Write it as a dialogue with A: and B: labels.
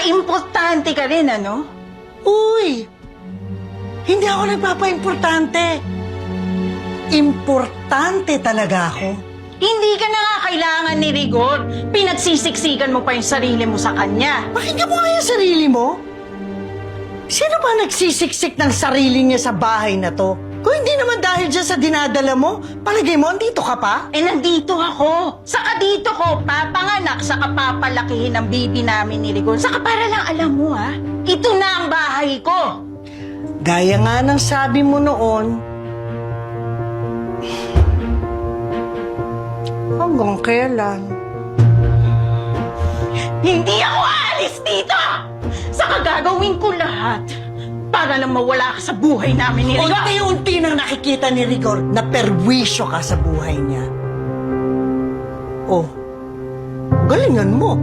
A: Nagpapa-importante ka rin, ano?
B: Uy! Hindi ako nagpapa-importante. Importante talaga ako.
A: Hindi ka na nga kailangan ni Rigor. Pinagsisiksikan mo pa yung sarili mo sa kanya.
B: Pakinggan mo nga yung sarili mo. Sino ba nagsisiksik ng sarili niya sa bahay na to? Kung hindi naman dahil dyan sa dinadala mo, palagay mo, andito ka pa?
A: Eh, nandito ako. Saka dito ko papanganak, saka papalakihin ang baby namin ni Rigor. Saka para lang alam mo, ha? Ito na ang bahay ko.
B: Gaya nga ng sabi mo noon, hanggang kailan?
A: Hindi ako aalis dito! Saka gagawin ko lahat para lang mawala ka sa buhay namin ni Rigor.
B: Unti-unti nang nakikita ni Rigor na perwisyo ka sa buhay niya. Oh, galingan mo.